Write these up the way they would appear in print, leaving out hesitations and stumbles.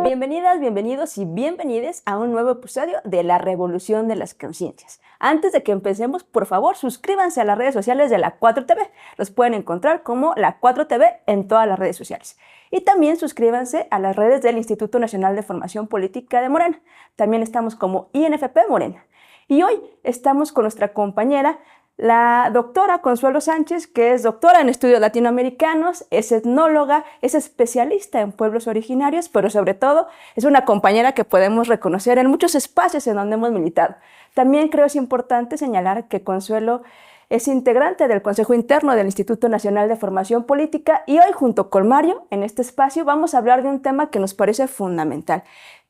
Bienvenidas, bienvenidos y bienvenides a un nuevo episodio de La Revolución de las Conciencias. Antes de que empecemos, por favor, suscríbanse a las redes sociales de La 4TV. Los pueden encontrar como La 4TV en todas las redes sociales. Y también suscríbanse a las redes del Instituto Nacional de Formación Política de Morena. También estamos como INFP Morena. Y hoy estamos con nuestra compañera, la doctora Consuelo Sánchez, que es doctora en estudios latinoamericanos, es etnóloga, es especialista en pueblos originarios, pero sobre todo es una compañera que podemos reconocer en muchos espacios en donde hemos militado. También creo es importante señalar que Consuelo es integrante del Consejo Interno del Instituto Nacional de Formación Política y hoy junto con Mario en este espacio vamos a hablar de un tema que nos parece fundamental,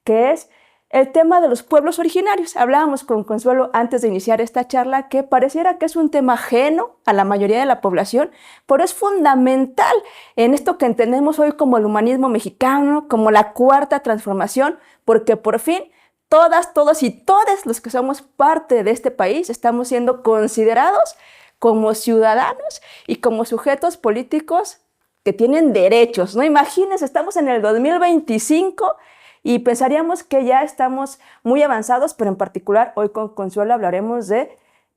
que es el tema de los pueblos originarios. Hablábamos con Consuelo antes de iniciar esta charla que pareciera que es un tema ajeno a la mayoría de la población, pero es fundamental en esto que entendemos hoy como el humanismo mexicano, como la cuarta transformación, porque por fin todas, todos y todes los que somos parte de este país estamos siendo considerados como ciudadanos y como sujetos políticos que tienen derechos, ¿no? Imagínense, estamos en el 2025 y pensaríamos que ya estamos muy avanzados, pero en particular hoy con Consuelo hablaremos de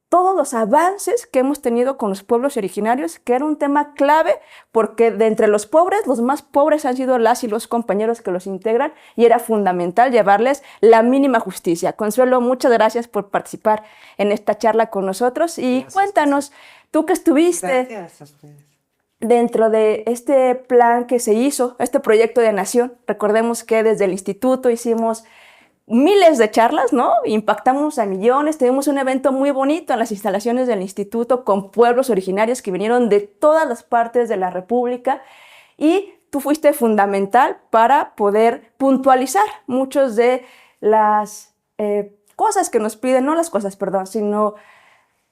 todos los avances que hemos tenido con los pueblos originarios, que era un tema clave porque de entre los pobres, los más pobres han sido las y los compañeros que los integran y era fundamental llevarles la mínima justicia. Consuelo, muchas gracias por participar en esta charla con nosotros y gracias. Cuéntanos, tú que estuviste dentro de este plan que se hizo, este proyecto de nación. Recordemos que desde el instituto hicimos miles de charlas, ¿no? Impactamos a millones, tuvimos un evento muy bonito en las instalaciones del instituto con pueblos originarios que vinieron de todas las partes de la República y tú fuiste fundamental para poder puntualizar muchas de las cosas que nos piden, no las cosas, perdón, sino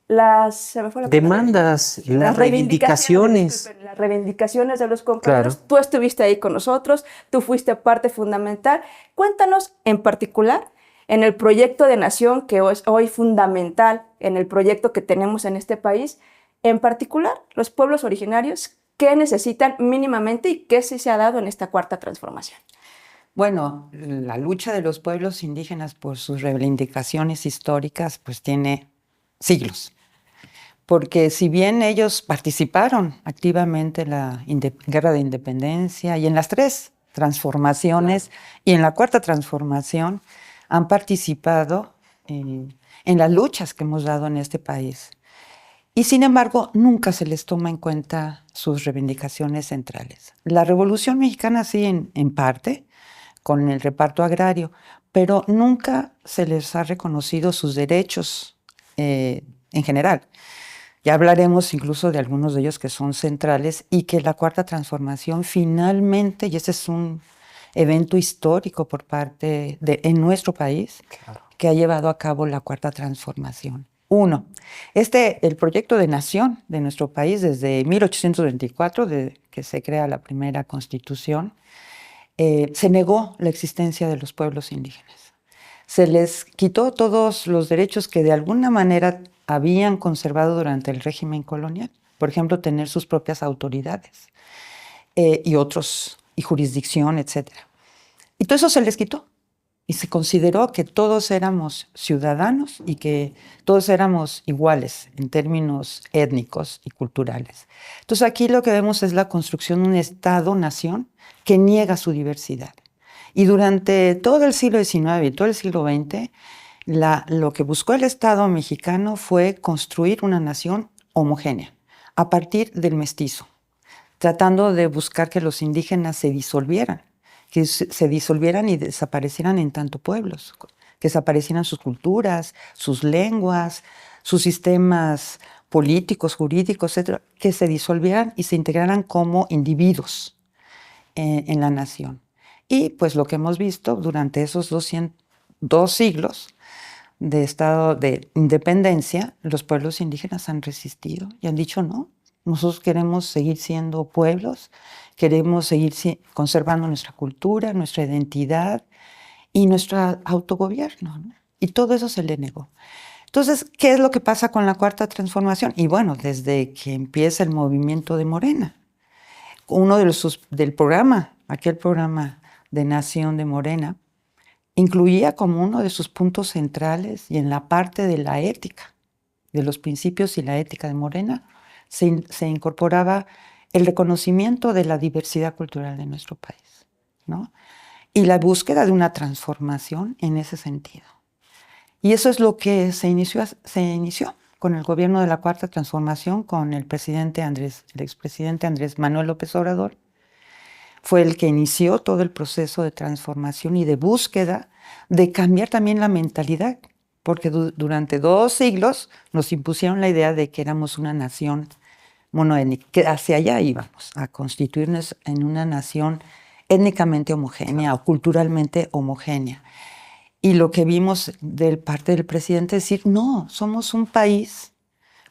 las demandas, las reivindicaciones. Las reivindicaciones de los compañeros. Claro. Tú estuviste ahí con nosotros, tú fuiste parte fundamental. Cuéntanos en particular en el proyecto de nación que es hoy fundamental, en el proyecto que tenemos en este país, en particular los pueblos originarios, ¿qué necesitan mínimamente y qué sí se ha dado en esta cuarta transformación? Bueno, la lucha de los pueblos indígenas por sus reivindicaciones históricas pues tiene siglos. Porque si bien ellos participaron activamente en la guerra de independencia y en las tres transformaciones y en la cuarta transformación han participado en las luchas que hemos dado en este país. Y sin embargo, nunca se les toma en cuenta sus reivindicaciones centrales. La Revolución Mexicana sí en parte, con el reparto agrario, pero nunca se les ha reconocido sus derechos en general. Ya hablaremos incluso de algunos de ellos que son centrales y que la cuarta transformación finalmente, y ese es un evento histórico por parte en nuestro país, claro, que ha llevado a cabo la cuarta transformación. Uno, el proyecto de nación de nuestro país desde 1824, de que se crea la primera constitución, se negó la existencia de los pueblos indígenas. Se les quitó todos los derechos que de alguna manera habían conservado durante el régimen colonial, por ejemplo, tener sus propias autoridades y jurisdicción, etc. Y todo eso se les quitó y se consideró que todos éramos ciudadanos y que todos éramos iguales en términos étnicos y culturales. Entonces aquí lo que vemos es la construcción de un Estado-nación que niega su diversidad. Y durante todo el siglo XIX y todo el siglo XX, lo que buscó el Estado mexicano fue construir una nación homogénea a partir del mestizo, tratando de buscar que los indígenas se disolvieran y desaparecieran en tanto pueblos, que desaparecieran sus culturas, sus lenguas, sus sistemas políticos, jurídicos, etcétera, que se disolvieran y se integraran como individuos en la nación. Y pues lo que hemos visto durante esos 2 siglos de estado de independencia, los pueblos indígenas han resistido y han dicho no, Nosotros queremos seguir siendo pueblos, queremos seguir conservando nuestra cultura, nuestra identidad y nuestro autogobierno, ¿no? Y todo eso se le negó. Entonces, ¿qué es lo que pasa con la Cuarta Transformación? Y bueno, desde que empieza el movimiento de Morena, uno de del programa, aquel programa de Nación de Morena, incluía como uno de sus puntos centrales y en la parte de la ética, de los principios y la ética de Morena, se incorporaba el reconocimiento de la diversidad cultural de nuestro país, ¿no? Y la búsqueda de una transformación en ese sentido. Y eso es lo que se inició con el gobierno de la Cuarta Transformación, con el expresidente Andrés Manuel López Obrador. Fue el que inició todo el proceso de transformación y de búsqueda de cambiar también la mentalidad, porque durante 2 siglos nos impusieron la idea de que éramos una nación monoétnica, que hacia allá íbamos, a constituirnos en una nación étnicamente homogénea o culturalmente homogénea. Y lo que vimos de parte del presidente es decir, no, somos un país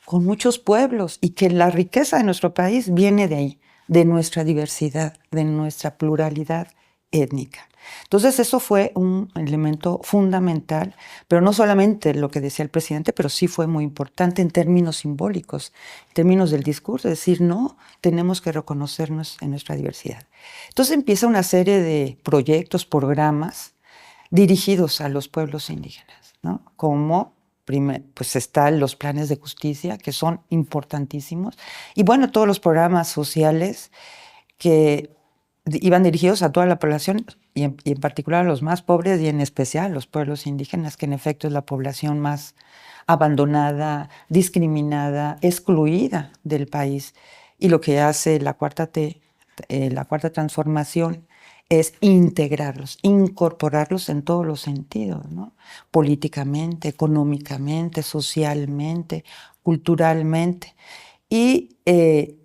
con muchos pueblos y que la riqueza de nuestro país viene de ahí, de nuestra diversidad, de nuestra pluralidad étnica. Entonces eso fue un elemento fundamental, pero no solamente lo que decía el presidente, pero sí fue muy importante en términos simbólicos, en términos del discurso, es decir, no, tenemos que reconocernos en nuestra diversidad. Entonces empieza una serie de proyectos, programas dirigidos a los pueblos indígenas, ¿no? Como pues están los planes de justicia, que son importantísimos, y bueno, todos los programas sociales que iban dirigidos a toda la población y en particular a los más pobres y en especial a los pueblos indígenas, que en efecto es la población más abandonada, discriminada, excluida del país. Y lo que hace la Cuarta Transformación es integrarlos, incorporarlos en todos los sentidos, ¿no? Políticamente, económicamente, socialmente, culturalmente. Y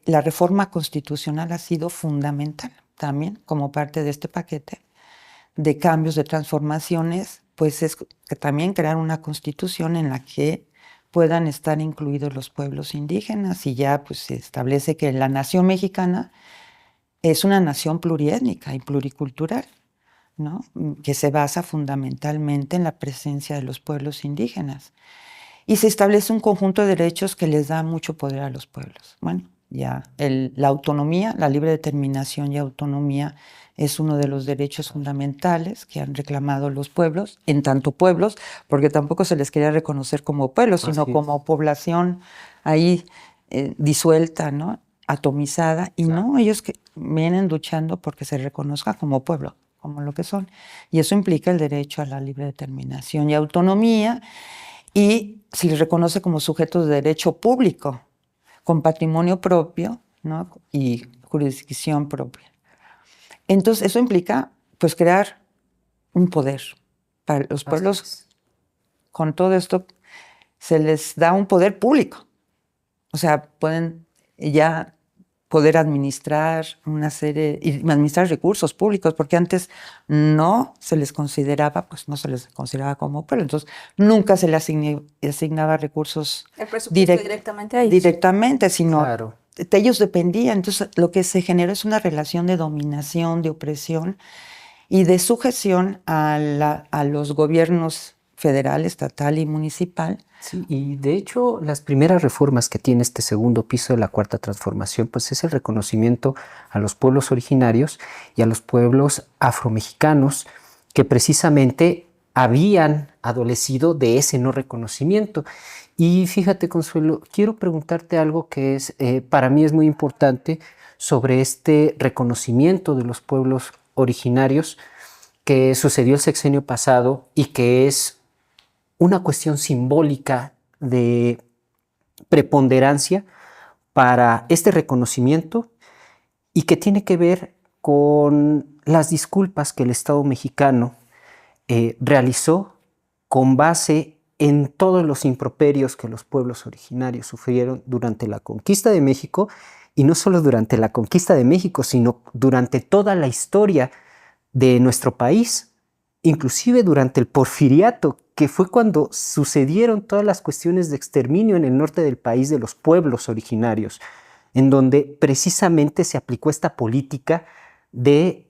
la reforma constitucional ha sido fundamental también como parte de este paquete de cambios, de transformaciones, pues es que también crear una constitución en la que puedan estar incluidos los pueblos indígenas y ya pues se establece que la nación mexicana es una nación pluriétnica y pluricultural, ¿no? Que se basa fundamentalmente en la presencia de los pueblos indígenas. Y se establece un conjunto de derechos que les da mucho poder a los pueblos. Bueno, ya la autonomía, la libre determinación y autonomía es uno de los derechos fundamentales que han reclamado los pueblos, en tanto pueblos, porque tampoco se les quería reconocer como pueblos, sino como población ahí disuelta, ¿no? Atomizada, y no, ellos que vienen luchando porque se reconozca como pueblo, como lo que son. Y eso implica el derecho a la libre determinación y autonomía, y se les reconoce como sujetos de derecho público, con patrimonio propio, ¿no? Y jurisdicción propia. Entonces, eso implica, pues, crear un poder para los pueblos. Con todo esto, se les da un poder público. O sea, pueden ya poder administrar una serie, y administrar recursos públicos, porque antes no se les consideraba, pues no se les consideraba como pueblo, entonces nunca se les asignaba recursos directamente, sino Claro. de ellos dependían. Entonces lo que se generó es una relación de dominación, de opresión y de sujeción a los gobiernos federal, estatal y municipal. Sí, y de hecho las primeras reformas que tiene este segundo piso de la Cuarta Transformación, pues es el reconocimiento a los pueblos originarios y a los pueblos afromexicanos que precisamente habían adolecido de ese no reconocimiento. Y fíjate, Consuelo, quiero preguntarte algo que es, para mí es muy importante sobre este reconocimiento de los pueblos originarios que sucedió el sexenio pasado y que es una cuestión simbólica de preponderancia para este reconocimiento y que tiene que ver con las disculpas que el Estado mexicano realizó con base en todos los improperios que los pueblos originarios sufrieron durante la conquista de México, y no solo durante la conquista de México, sino durante toda la historia de nuestro país, inclusive durante el Porfiriato, que fue cuando sucedieron todas las cuestiones de exterminio en el norte del país de los pueblos originarios. en donde precisamente se aplicó esta política de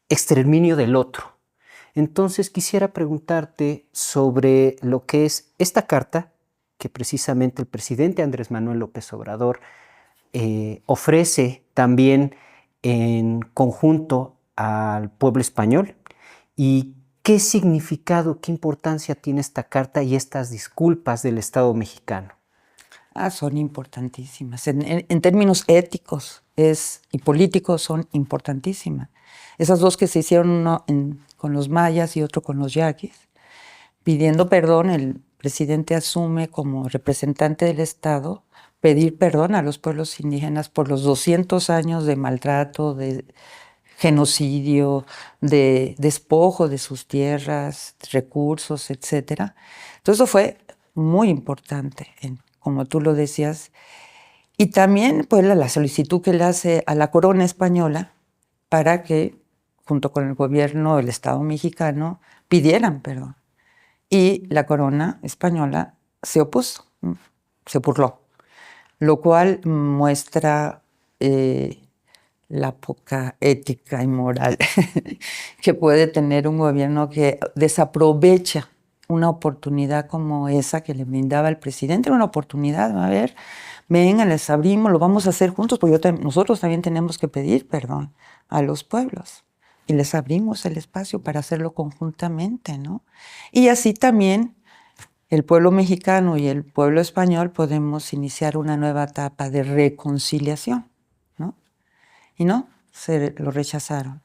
exterminio del otro. Entonces quisiera preguntarte sobre lo que es esta carta que precisamente el presidente Andrés Manuel López Obrador ofrece también en conjunto al pueblo español, y qué significado, qué importancia tiene esta carta y estas disculpas del Estado mexicano. Son importantísimas. En términos éticos y políticos son importantísimas. Esas dos que se hicieron, uno con los mayas y otro con los yaquis, pidiendo perdón, el presidente asume como representante del Estado pedir perdón a los pueblos indígenas por los 200 años de maltrato, de genocidio, de despojo de sus tierras, recursos, etc. Entonces eso fue muy importante, como tú lo decías. Y también pues, la solicitud que le hace a la corona española para que, junto con el gobierno del Estado mexicano, pidieran perdón. Y la corona española se opuso, se burló, lo cual muestra la poca ética y moral que puede tener un gobierno que desaprovecha una oportunidad como esa que le brindaba el presidente. Era una oportunidad, a ver, vengan, les abrimos, lo vamos a hacer juntos, porque nosotros también tenemos que pedir perdón a los pueblos. Y les abrimos el espacio para hacerlo conjuntamente, ¿no? Y así también el pueblo mexicano y el pueblo español podemos iniciar una nueva etapa de reconciliación, ¿no? Y no, lo rechazaron,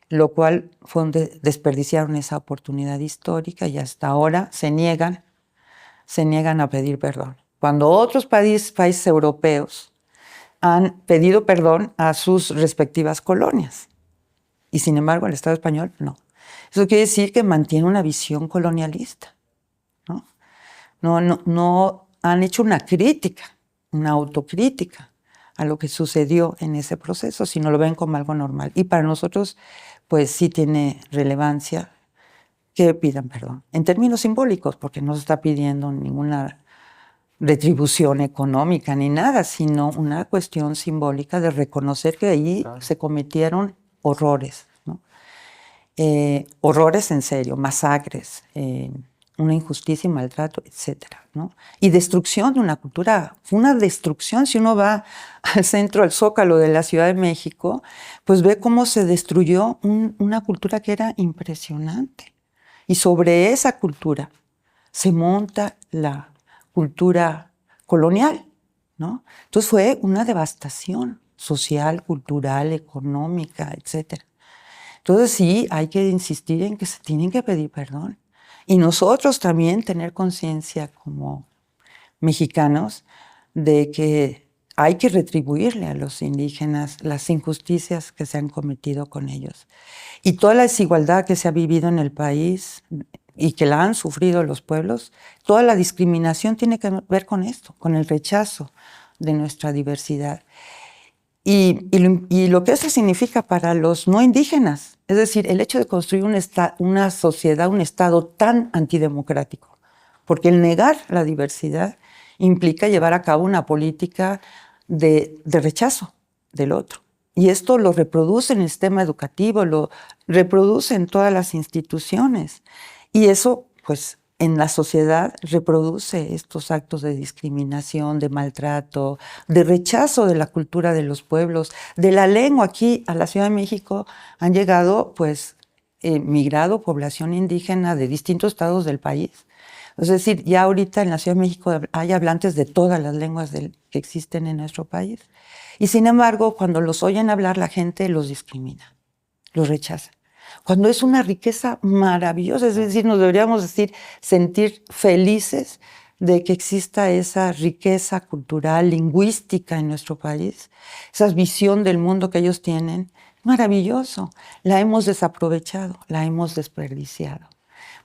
lo cual fue desperdiciaron esa oportunidad histórica y hasta ahora se niegan a pedir perdón. Cuando otros países europeos han pedido perdón a sus respectivas colonias. Y sin embargo, el Estado español no. Eso quiere decir que mantiene una visión colonialista, ¿no? No han hecho una crítica, una autocrítica a lo que sucedió en ese proceso, sino lo ven como algo normal. Y para nosotros, pues sí tiene relevancia que pidan perdón. En términos simbólicos, porque no se está pidiendo ninguna retribución económica ni nada, sino una cuestión simbólica de reconocer que ahí se cometieron horrores, ¿no? Horrores en serio, masacres, una injusticia y maltrato, etcétera, ¿no? Y destrucción de una cultura. Fue una destrucción. Si uno va al centro, al Zócalo de la Ciudad de México, pues ve cómo se destruyó una cultura que era impresionante. Y sobre esa cultura se monta la cultura colonial, ¿no? Entonces fue una devastación social, cultural, económica, etcétera. Entonces sí, hay que insistir en que se tienen que pedir perdón. Y nosotros también tener conciencia como mexicanos de que hay que retribuirle a los indígenas las injusticias que se han cometido con ellos. Y toda la desigualdad que se ha vivido en el país y que la han sufrido los pueblos, toda la discriminación tiene que ver con esto, con el rechazo de nuestra diversidad. Y lo que eso significa para los no indígenas, es decir, el hecho de construir una sociedad, un Estado tan antidemocrático, porque el negar la diversidad implica llevar a cabo una política de rechazo del otro. Y esto lo reproduce en el sistema educativo, lo reproduce en todas las instituciones. Y eso, pues, en la sociedad reproduce estos actos de discriminación, de maltrato, de rechazo de la cultura de los pueblos, de la lengua. Aquí a la Ciudad de México han llegado, pues, migrado población indígena de distintos estados del país. Es decir, ya ahorita en la Ciudad de México hay hablantes de todas las lenguas que existen en nuestro país. Y sin embargo, cuando los oyen hablar, la gente los discrimina, los rechaza. Cuando es una riqueza maravillosa, es decir, nos deberíamos sentir felices de que exista esa riqueza cultural, lingüística en nuestro país, esa visión del mundo que ellos tienen, maravilloso. La hemos desaprovechado, la hemos desperdiciado.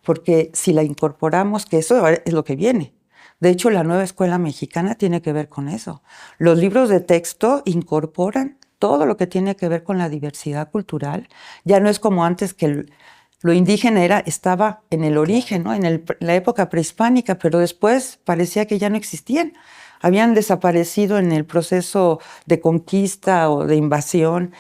Porque si la incorporamos, que eso es lo que viene. De hecho, la nueva escuela mexicana tiene que ver con eso. Los libros de texto incorporan todo lo que tiene que ver con la diversidad cultural. Ya no es como antes que lo indígena estaba en el origen, ¿no? En la época prehispánica, pero después parecía que ya no existían. habían desaparecido en el proceso de conquista o de invasión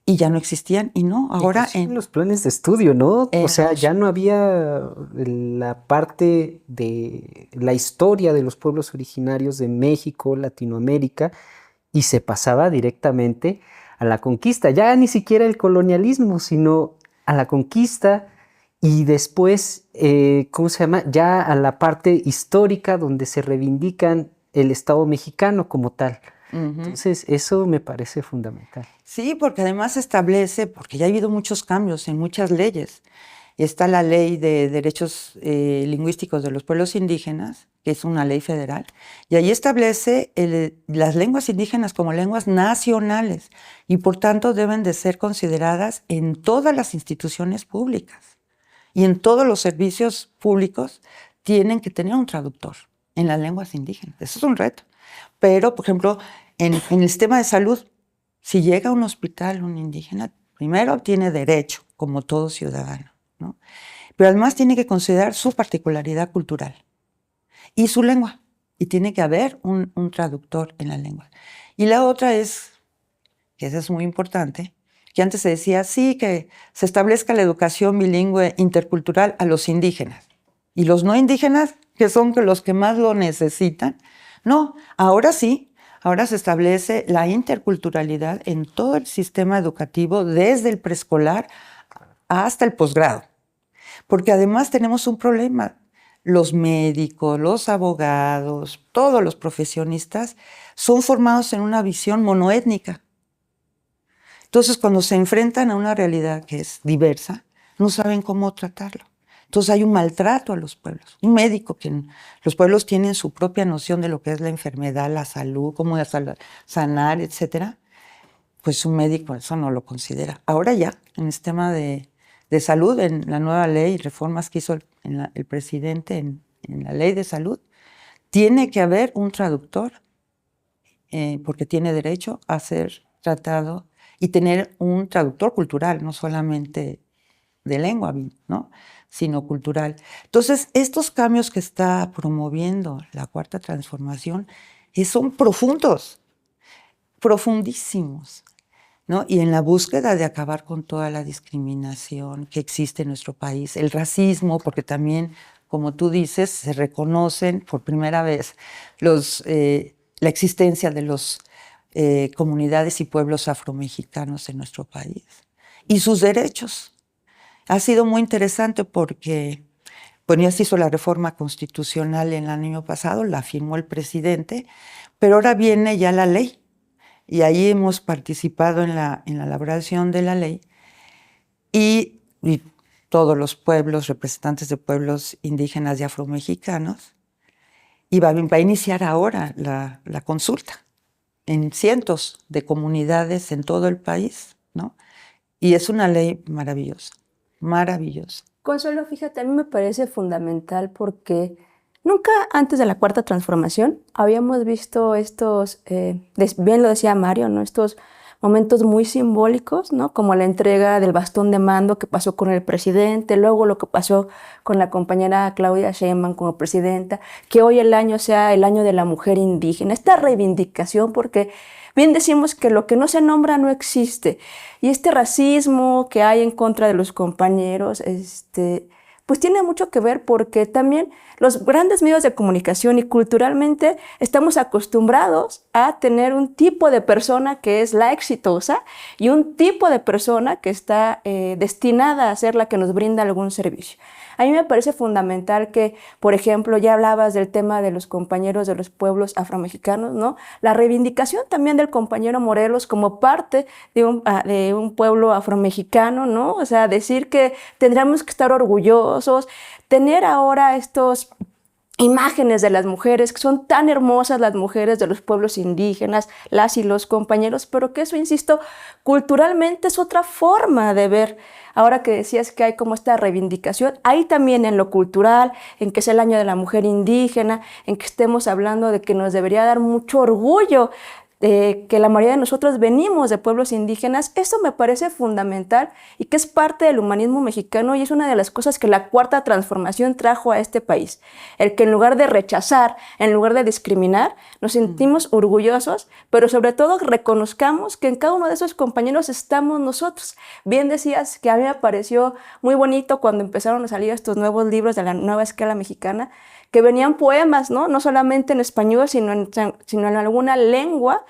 y ya no existían. Y no, ahora en los planes de estudio, ¿no? O sea, ya no había la parte de la historia de los pueblos originarios de México, Latinoamérica, y se pasaba directamente a la conquista. Ya ni siquiera el colonialismo, sino a la conquista y después, ¿cómo se llama? Ya a la parte histórica donde se reivindican el Estado mexicano como tal. Entonces, eso me parece fundamental. Sí, porque además establece, porque ya ha habido muchos cambios en muchas leyes. Está la Ley de Derechos Lingüísticos de los Pueblos Indígenas, que es una ley federal, y ahí establece las lenguas indígenas como lenguas nacionales y por tanto deben de ser consideradas en todas las instituciones públicas y en todos los servicios públicos tienen que tener un traductor en las lenguas indígenas. Eso es un reto. Pero, por ejemplo, en el sistema de salud, si llega a un hospital un indígena, primero tiene derecho, como todo ciudadano, ¿no? Pero además tiene que considerar su particularidad cultural y su lengua. Y tiene que haber un traductor en la lengua. Y la otra es, que eso es muy importante, que antes se decía, sí, que se establezca la educación bilingüe intercultural a los indígenas. Y los no indígenas, que son los que más lo necesitan, no, ahora sí, ahora se establece la interculturalidad en todo el sistema educativo, desde el preescolar hasta el posgrado. Porque además tenemos un problema. Los médicos, los abogados, todos los profesionistas son formados en una visión monoétnica. Entonces, cuando se enfrentan a una realidad que es diversa, no saben cómo tratarlo. Entonces hay un maltrato a los pueblos. Un médico, que los pueblos tienen su propia noción de lo que es la enfermedad, la salud, cómo sanar, etcétera. Pues un médico eso no lo considera. Ahora ya, en el sistema de salud, en la nueva ley, reformas que hizo el presidente en la ley de salud, tiene que haber un traductor porque tiene derecho a ser tratado y tener un traductor cultural, no solamente de lengua, ¿no?, sino cultural. Entonces, estos cambios que está promoviendo la Cuarta Transformación son profundos, profundísimos, ¿no? Y en la búsqueda de acabar con toda la discriminación que existe en nuestro país, el racismo, porque también, como tú dices, se reconocen por primera vez la existencia de las comunidades y pueblos afromexicanos en nuestro país y sus derechos. Ha sido muy interesante porque, bueno, ya se hizo la reforma constitucional el año pasado, la firmó el presidente, pero ahora viene ya la ley. Y ahí hemos participado en la elaboración de la ley y todos los pueblos, representantes de pueblos indígenas y afromexicanos, y va a iniciar ahora la consulta en cientos de comunidades en todo el país, ¿no? Y es una ley maravillosa, maravillosa. Consuelo, fíjate, a mí me parece fundamental porque nunca antes de la Cuarta Transformación habíamos visto estos, bien lo decía Mario, ¿no?, estos momentos muy simbólicos, ¿no?, como la entrega del bastón de mando que pasó con el presidente, luego lo que pasó con la compañera Claudia Sheinbaum como presidenta, que hoy el año sea el año de la mujer indígena, esta reivindicación, porque bien decimos que lo que no se nombra no existe, y este racismo que hay en contra de los compañeros, pues tiene mucho que ver porque también los grandes medios de comunicación y culturalmente estamos acostumbrados a tener un tipo de persona que es la exitosa y un tipo de persona que está destinada a ser la que nos brinda algún servicio. A mí me parece fundamental que, por ejemplo, ya hablabas del tema de los compañeros de los pueblos afromexicanos, ¿no? La reivindicación también del compañero Morelos como parte de un pueblo afromexicano, ¿no? O sea, decir que tendríamos que estar orgullosos, tener ahora estos imágenes de las mujeres, que son tan hermosas las mujeres de los pueblos indígenas, las y los compañeros, pero que eso, insisto, culturalmente es otra forma de ver. Ahora que decías que hay como esta reivindicación, hay también en lo cultural, en que es el año de la mujer indígena, en que estemos hablando de que nos debería dar mucho orgullo que la mayoría de nosotros venimos de pueblos indígenas. Eso me parece fundamental y que es parte del humanismo mexicano y es una de las cosas que la Cuarta Transformación trajo a este país. El que en lugar de rechazar, en lugar de discriminar, nos sentimos orgullosos, pero sobre todo reconozcamos que en cada uno de esos compañeros estamos nosotros. Bien decías que a mí me pareció muy bonito cuando empezaron a salir estos nuevos libros de la nueva escuela mexicana, que venían poemas, ¿no? No solamente en español, sino en alguna lengua.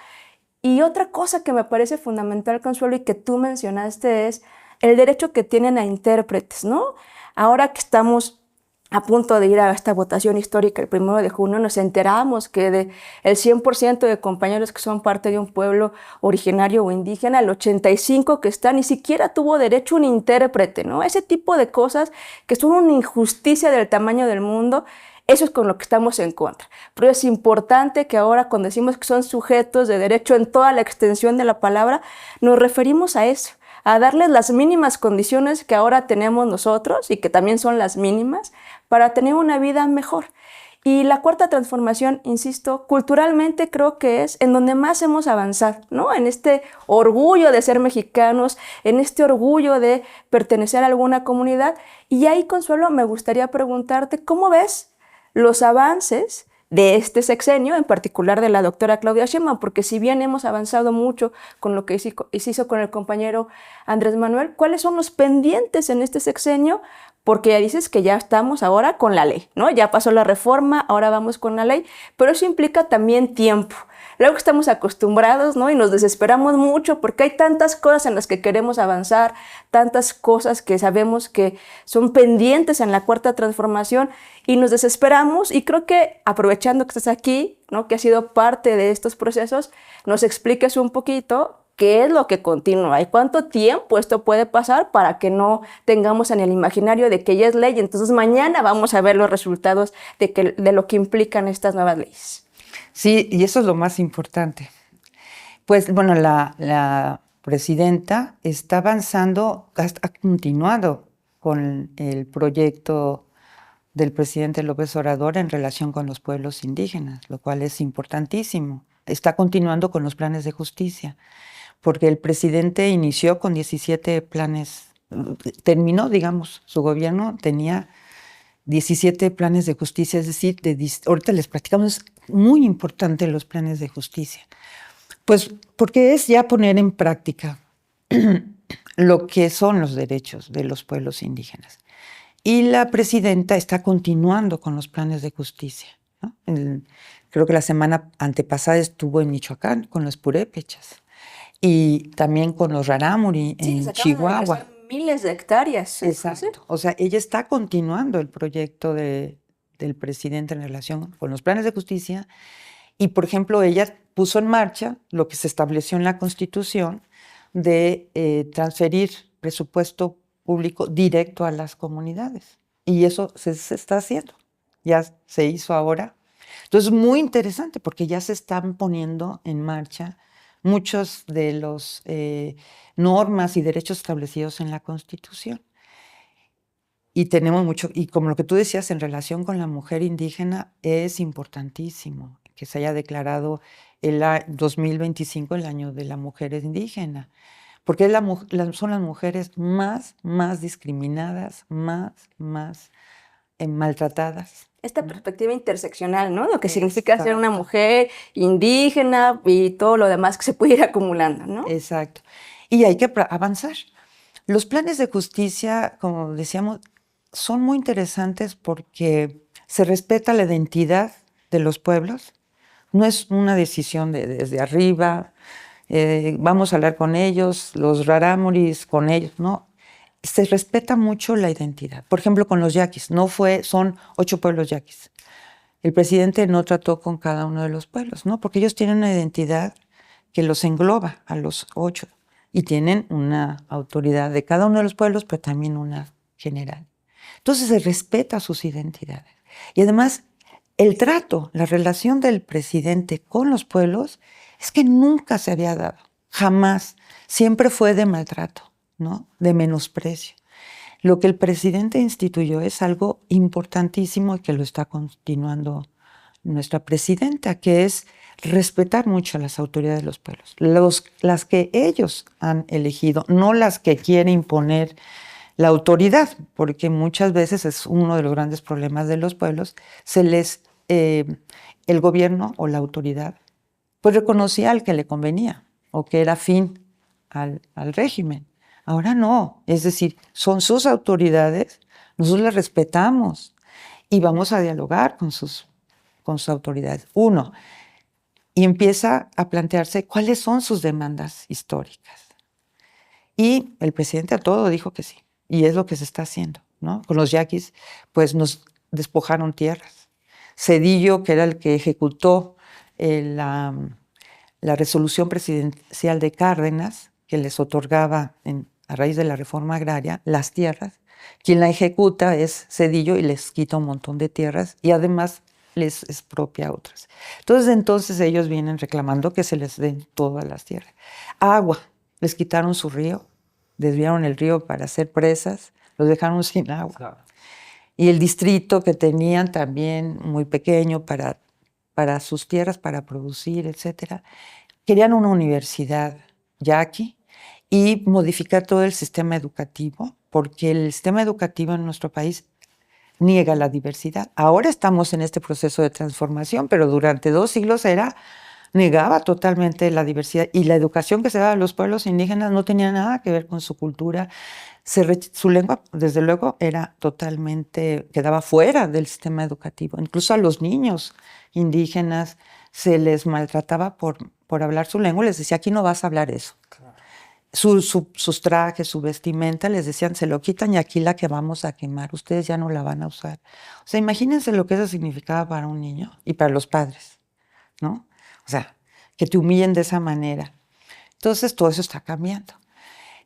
Y otra cosa que me parece fundamental, Consuelo, y que tú mencionaste es el derecho que tienen a intérpretes, ¿no? Ahora que estamos a punto de ir a esta votación histórica el 1 de junio, nos enteramos que del 100% de compañeros que son parte de un pueblo originario o indígena, el 85% que está ni siquiera tuvo derecho a un intérprete, ¿no? Ese tipo de cosas que son una injusticia del tamaño del mundo. Eso es con lo que estamos en contra. Pero es importante que ahora, cuando decimos que son sujetos de derecho en toda la extensión de la palabra, nos referimos a eso, a darles las mínimas condiciones que ahora tenemos nosotros y que también son las mínimas para tener una vida mejor. Y la Cuarta Transformación, insisto, culturalmente creo que es en donde más hemos avanzado, ¿no? En este orgullo de ser mexicanos, en este orgullo de pertenecer a alguna comunidad. Y ahí, Consuelo, me gustaría preguntarte, ¿cómo ves los avances de este sexenio, en particular de la doctora Claudia Sheinbaum? Porque si bien hemos avanzado mucho con lo que se hizo con el compañero Andrés Manuel, ¿cuáles son los pendientes en este sexenio? Porque ya dices que ya estamos ahora con la ley, ¿no? Ya pasó la reforma, ahora vamos con la ley, pero eso implica también tiempo. Luego estamos acostumbrados, ¿no? Y nos desesperamos mucho porque hay tantas cosas en las que queremos avanzar, tantas cosas que sabemos que son pendientes en la Cuarta Transformación y nos desesperamos. Y creo que aprovechando que estás aquí, ¿no? Que has sido parte de estos procesos, nos expliques un poquito qué es lo que continúa y cuánto tiempo esto puede pasar para que no tengamos en el imaginario de que ya es ley. Entonces mañana vamos a ver los resultados de lo que implican estas nuevas leyes. Sí, y eso es lo más importante. Pues bueno, la presidenta está avanzando, ha continuado con el proyecto del presidente López Obrador en relación con los pueblos indígenas, lo cual es importantísimo. Está continuando con los planes de justicia, porque el presidente inició con 17 planes, terminó, digamos, su gobierno tenía 17 planes de justicia, es decir, ahorita les platicamos, es muy importante los planes de justicia. Pues porque es ya poner en práctica lo que son los derechos de los pueblos indígenas. Y la presidenta está continuando con los planes de justicia, ¿no? Creo que la semana antepasada estuvo en Michoacán con los purépechas y también con los rarámuri en Chihuahua. Miles de hectáreas. Exacto. ¿Sí? O sea, ella está continuando el proyecto del presidente en relación con los planes de justicia y, por ejemplo, ella puso en marcha lo que se estableció en la Constitución de transferir presupuesto público directo a las comunidades. Y eso se está haciendo. Ya se hizo ahora. Entonces, muy interesante porque ya se están poniendo en marcha muchos de los normas y derechos establecidos en la Constitución. Y tenemos mucho, y como lo que tú decías en relación con la mujer indígena, es importantísimo que se haya declarado el 2025 el año de la mujer indígena, porque son las mujeres más discriminadas, más maltratadas. Esta perspectiva interseccional, ¿no? Lo que significa ser una mujer indígena y todo lo demás que se puede ir acumulando, ¿no? Exacto. Y hay que avanzar. Los planes de justicia, como decíamos, son muy interesantes porque se respeta la identidad de los pueblos. No es una decisión desde arriba, vamos a hablar con ellos, los rarámuris con ellos, no. Se respeta mucho la identidad. Por ejemplo, con los yaquis, son 8 pueblos yaquis. El presidente no trató con cada uno de los pueblos, ¿no? Porque ellos tienen una identidad que los engloba a los 8 y tienen una autoridad de cada uno de los pueblos, pero también una general. Entonces se respeta sus identidades. Y además, el trato, la relación del presidente con los pueblos es que nunca se había dado, jamás. Siempre fue de maltrato, ¿no? De menosprecio. Lo que el presidente instituyó es algo importantísimo y que lo está continuando nuestra presidenta, que es respetar mucho a las autoridades de los pueblos, las que ellos han elegido, no las que quiere imponer la autoridad, porque muchas veces es uno de los grandes problemas de los pueblos, el gobierno o la autoridad, pues reconocía al que le convenía o que era afín al régimen. Ahora no, es decir, son sus autoridades, nosotros las respetamos y vamos a dialogar con sus autoridades. Uno, y empieza a plantearse cuáles son sus demandas históricas. Y el presidente a todo dijo que sí, y es lo que se está haciendo, ¿no? Con los yaquis, pues nos despojaron tierras. Zedillo, que era el que ejecutó la resolución presidencial de Cárdenas, que les otorgaba a raíz de la reforma agraria las tierras, quien la ejecuta es Zedillo y les quita un montón de tierras y además les expropia otras. Entonces ellos vienen reclamando que se les den todas las tierras. Agua, les quitaron su río, desviaron el río para hacer presas, los dejaron sin agua. Claro. Y el distrito que tenían también muy pequeño para sus tierras, para producir, etcétera. Querían una universidad yaqui y modificar todo el sistema educativo, porque el sistema educativo en nuestro país niega la diversidad. Ahora estamos en este proceso de transformación, pero durante 2 siglos negaba totalmente la diversidad y la educación que se daba a los pueblos indígenas no tenía nada que ver con su cultura. Su lengua, desde luego, quedaba fuera del sistema educativo. Incluso a los niños indígenas se les maltrataba por hablar su lengua, les decía, aquí no vas a hablar eso. Claro. Sus trajes, su vestimenta, les decían, se lo quitan y aquí la que vamos a quemar, ustedes ya no la van a usar. O sea, imagínense lo que eso significaba para un niño y para los padres, ¿no? O sea, que te humillen de esa manera. Entonces, todo eso está cambiando.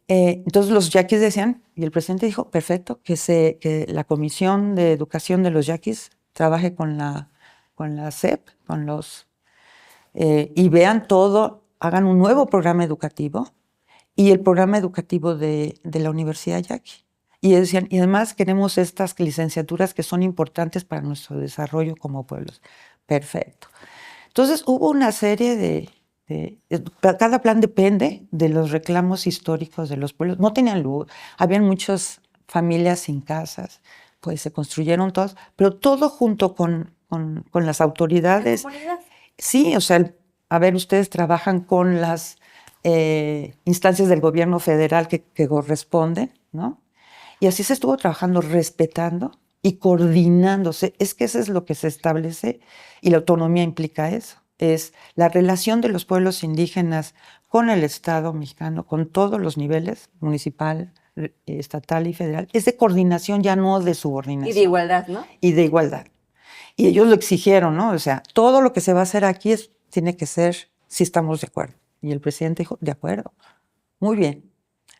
Entonces, los yaquis decían, y el presidente dijo, perfecto, que la Comisión de Educación de los Yaquis trabaje con la SEP, y vean todo, hagan un nuevo programa educativo y el programa educativo de la Universidad Yaqui. Y decían, y además queremos estas licenciaturas que son importantes para nuestro desarrollo como pueblos. Perfecto. Entonces hubo una serie cada plan depende de los reclamos históricos de los pueblos. No tenían luz, habían muchas familias sin casas, pues se construyeron todas, pero todo junto con las autoridades. ¿La comunidad? Sí, o sea, a ver, ustedes trabajan con las instancias del gobierno federal que corresponden, ¿no? Y así se estuvo trabajando, respetando y coordinándose. Es que eso es lo que se establece y la autonomía implica eso. Es la relación de los pueblos indígenas con el Estado mexicano, con todos los niveles, municipal, estatal y federal, es de coordinación, ya no de subordinación. Y de igualdad, ¿no? Y de igualdad. Y ellos lo exigieron, ¿no? O sea, todo lo que se va a hacer aquí tiene que ser si estamos de acuerdo. Y el presidente dijo, de acuerdo, muy bien,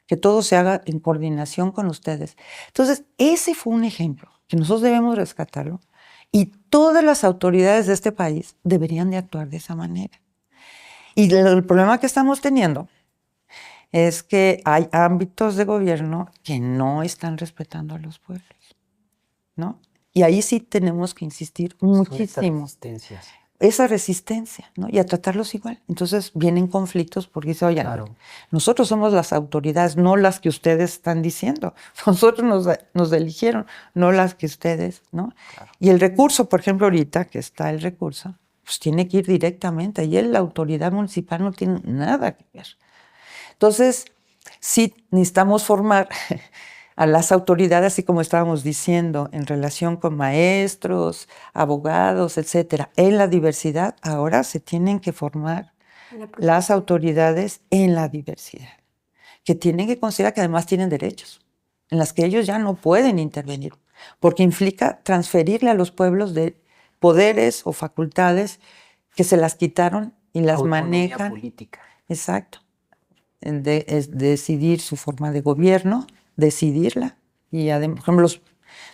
que todo se haga en coordinación con ustedes. Entonces, ese fue un ejemplo que nosotros debemos rescatarlo y todas las autoridades de este país deberían de actuar de esa manera. Y el problema que estamos teniendo es que hay ámbitos de gobierno que no están respetando a los pueblos, ¿no? Y ahí sí tenemos que insistir muchísimo. Esa resistencia, ¿no? Y a tratarlos igual. Entonces vienen conflictos porque dice, oye, claro, nosotros somos las autoridades, no las que ustedes están diciendo. Nosotros nos eligieron, no las que ustedes, ¿no? Claro. Y el recurso, por ejemplo, ahorita que está el recurso, pues tiene que ir directamente. Y la autoridad municipal no tiene nada que ver. Entonces, sí necesitamos formar a las autoridades, así como estábamos diciendo, en relación con maestros, abogados, etcétera. En la diversidad, ahora se tienen que formar las autoridades en la diversidad, que tienen que considerar que además tienen derechos, en las que ellos ya no pueden intervenir, porque implica transferirle a los pueblos de poderes o facultades que se las quitaron y las manejan. Política. Exacto. Es decidir su forma de gobierno, decidirla. Y además, por ejemplo,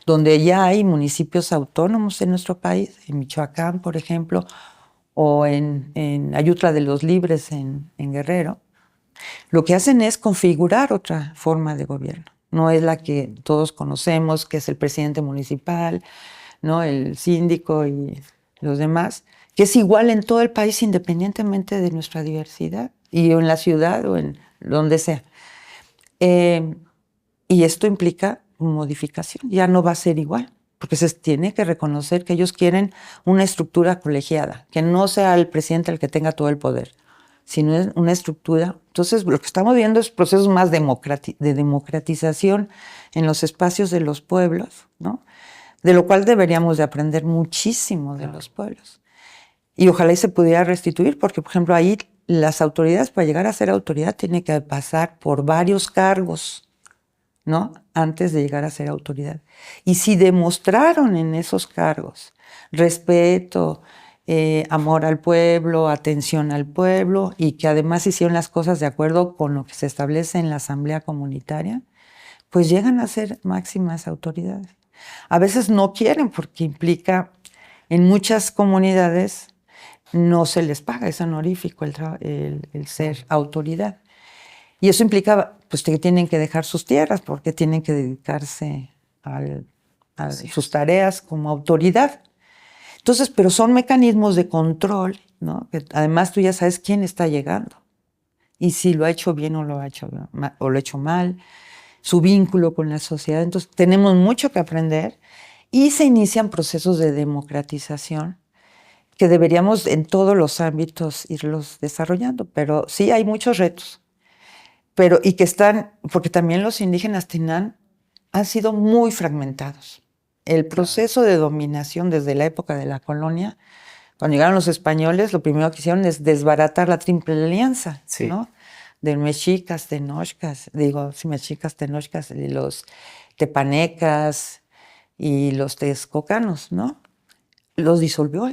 donde ya hay municipios autónomos en nuestro país, en Michoacán, por ejemplo, o en Ayutla de los Libres, en Guerrero, lo que hacen es configurar otra forma de gobierno. No es la que todos conocemos, que es el presidente municipal, ¿no? El síndico y los demás, que es igual en todo el país independientemente de nuestra diversidad, y en la ciudad o en donde sea. Y esto implica modificación, ya no va a ser igual, porque se tiene que reconocer que ellos quieren una estructura colegiada, que no sea el presidente el que tenga todo el poder, sino es una estructura. Entonces, lo que estamos viendo es procesos más de democratización en los espacios de los pueblos, ¿no? De lo cual deberíamos de aprender muchísimo de los pueblos. Y ojalá y se pudiera restituir, porque, por ejemplo, ahí las autoridades, para llegar a ser autoridad, tienen que pasar por varios cargos, ¿no? Antes de llegar a ser autoridad. Y si demostraron en esos cargos respeto, amor al pueblo, atención al pueblo, y que además hicieron las cosas de acuerdo con lo que se establece en la asamblea comunitaria, pues llegan a ser máximas autoridades. A veces no quieren porque implica, en muchas comunidades no se les paga, es honorífico el ser autoridad. Y eso implica pues, que tienen que dejar sus tierras porque tienen que dedicarse a sus tareas como autoridad. Entonces, pero son mecanismos de control, ¿no? Que además tú ya sabes quién está llegando y si lo ha hecho bien o lo ha hecho mal, su vínculo con la sociedad. Entonces, tenemos mucho que aprender y se inician procesos de democratización que deberíamos en todos los ámbitos irlos desarrollando, pero sí hay muchos retos. Y que están, porque también los indígenas Tinán han sido muy fragmentados. El proceso de dominación desde la época de la colonia, cuando llegaron los españoles, lo primero que hicieron es desbaratar la Triple Alianza, sí, ¿no? De mexicas, tenochcas, y los tepanecas y los texcocanos, ¿no? Los disolvió.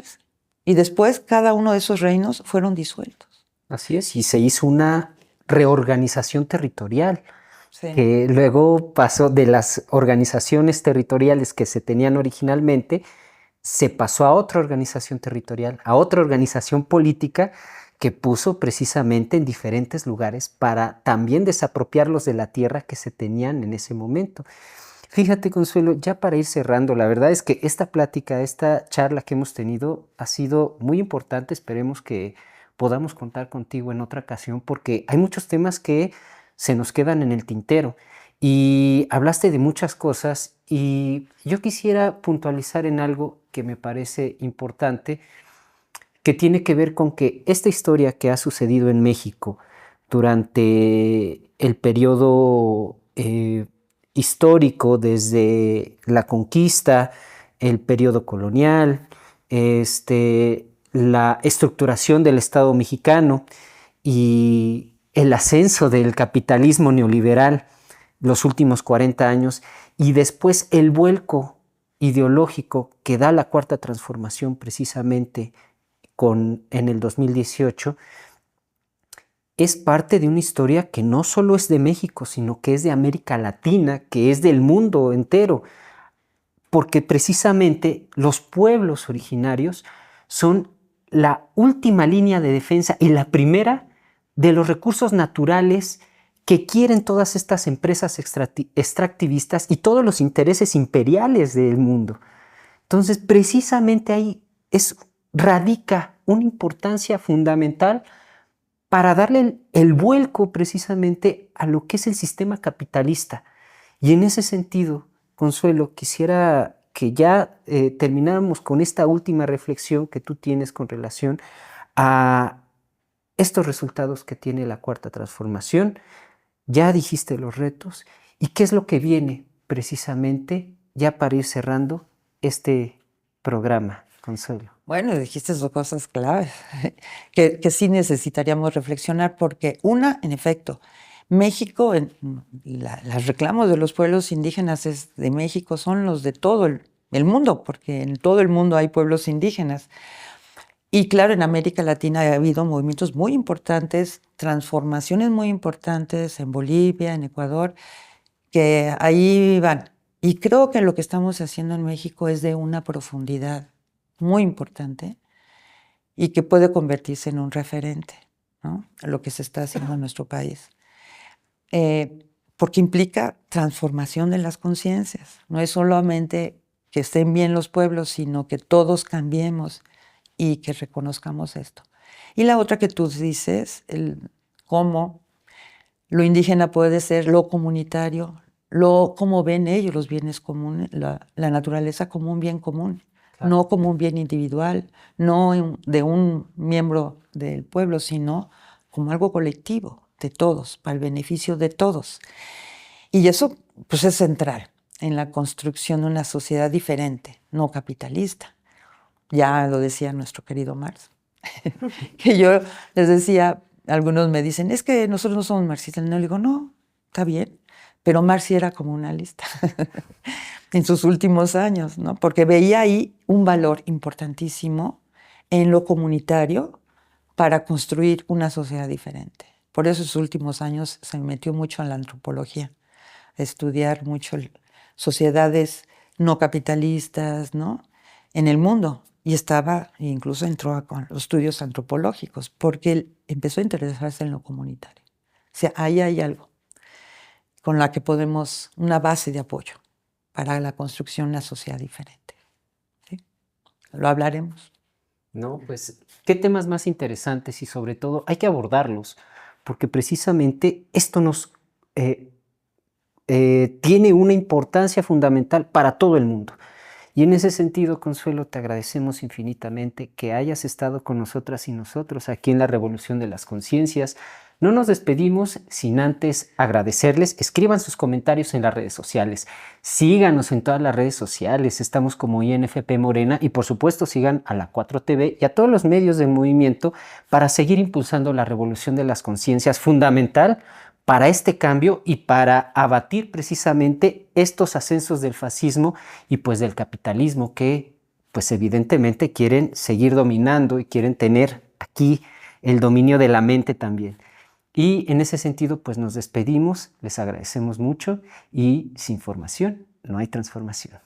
Y después cada uno de esos reinos fueron disueltos. Así es, y se hizo una reorganización territorial, Sí. que luego pasó de las organizaciones territoriales que se tenían originalmente, se pasó a otra organización territorial, a otra organización política que puso precisamente en diferentes lugares para también desapropiarlos de la tierra que se tenían en ese momento. Fíjate, Consuelo, ya para ir cerrando, la verdad es que esta plática, esta charla que hemos tenido ha sido muy importante. Esperemos que podamos contar contigo en otra ocasión porque hay muchos temas que se nos quedan en el tintero y hablaste de muchas cosas y yo quisiera puntualizar en algo que me parece importante, que tiene que ver con que esta historia que ha sucedido en México durante el periodo histórico, desde la conquista, el periodo colonial, la estructuración del Estado mexicano y el ascenso del capitalismo neoliberal los últimos 40 años y después el vuelco ideológico que da la Cuarta Transformación precisamente en el 2018, es parte de una historia que no solo es de México, sino que es de América Latina, que es del mundo entero, porque precisamente los pueblos originarios son la última línea de defensa y la primera de los recursos naturales que quieren todas estas empresas extractivistas y todos los intereses imperiales del mundo. Entonces, precisamente ahí radica una importancia fundamental para darle el vuelco precisamente a lo que es el sistema capitalista. Y en ese sentido, Consuelo, quisiera que ya termináramos con esta última reflexión que tú tienes con relación a estos resultados que tiene la Cuarta Transformación. Ya dijiste los retos y qué es lo que viene precisamente ya para ir cerrando este programa, Consuelo. Bueno, dijiste dos cosas claves que sí necesitaríamos reflexionar porque una, en efecto, México, los reclamos de los pueblos indígenas de México son los de todo el mundo, porque en todo el mundo hay pueblos indígenas. Y claro, en América Latina ha habido movimientos muy importantes, transformaciones muy importantes en Bolivia, en Ecuador, que ahí van. Y creo que lo que estamos haciendo en México es de una profundidad muy importante y que puede convertirse en un referente, ¿no? A lo que se está haciendo en nuestro país. Porque implica transformación de las conciencias. No es solamente que estén bien los pueblos, sino que todos cambiemos y que reconozcamos esto. Y la otra que tú dices, cómo lo indígena puede ser lo comunitario, cómo ven ellos los bienes comunes, la naturaleza como un bien común, claro, no como un bien individual, no de un miembro del pueblo, sino como algo colectivo de todos, para el beneficio de todos. Y eso pues es central en la construcción de una sociedad diferente, no capitalista. Ya lo decía nuestro querido Marx, que yo les decía, algunos me dicen, es que nosotros no somos marxistas. No, le digo, no, está bien, pero Marx sí era comunalista en sus últimos años, ¿no? Porque veía ahí un valor importantísimo en lo comunitario para construir una sociedad diferente. Por eso en sus últimos años se metió mucho en la antropología, a estudiar mucho sociedades no capitalistas, ¿no?, en el mundo. Y incluso entró a los estudios antropológicos, porque él empezó a interesarse en lo comunitario. O sea, ahí hay algo con la que podemos, una base de apoyo para la construcción de una sociedad diferente. ¿Sí? Lo hablaremos. No, pues, ¿qué temas más interesantes? Y sobre todo, hay que abordarlos, porque precisamente esto nos tiene una importancia fundamental para todo el mundo. Y en ese sentido, Consuelo, te agradecemos infinitamente que hayas estado con nosotras y nosotros aquí en la Revolución de las Conciencias. No nos despedimos sin antes agradecerles. Escriban sus comentarios en las redes sociales. Síganos en todas las redes sociales. Estamos como INFP Morena y por supuesto sigan a la 4TV y a todos los medios del movimiento para seguir impulsando la Revolución de las Conciencias, fundamental para este cambio y para abatir precisamente estos ascensos del fascismo y pues del capitalismo que pues evidentemente quieren seguir dominando y quieren tener aquí el dominio de la mente también. Y en ese sentido pues nos despedimos, les agradecemos mucho y sin formación no hay transformación.